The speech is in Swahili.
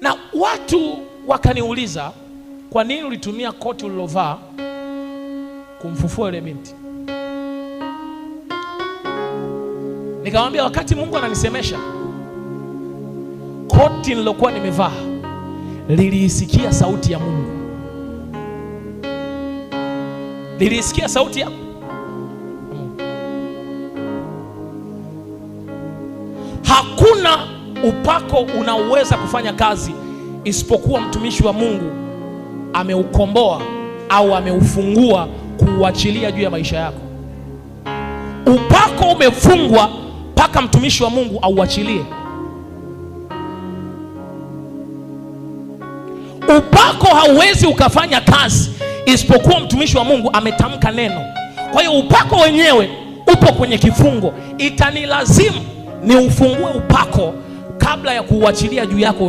Na watu wakaniuliza, kwa nini ulitumia koti ulilovaa kumfufua yule binti? Nikamwambia, wakati Mungu ananisemesha, koti nilokuwa nimevaa liliisikia sauti ya Mungu. Liliisikia sauti ya Mungu. Hakuna upako unaoweza kufanya kazi isipokuwa mtumishi wa Mungu ameukomboa au ameufungua kuuachilia juu ya maisha yako. Upako umefungwa mpaka mtumishi wa Mungu auachilie. Upako hauwezi ukafanya kazi isipokuwa mtumishi wa Mungu ametamka neno. Kwa hiyo upako wenyewe upo kwenye kifungo. Itanilazimu ni ufungue upako kabla ya kuuachilia juu yako.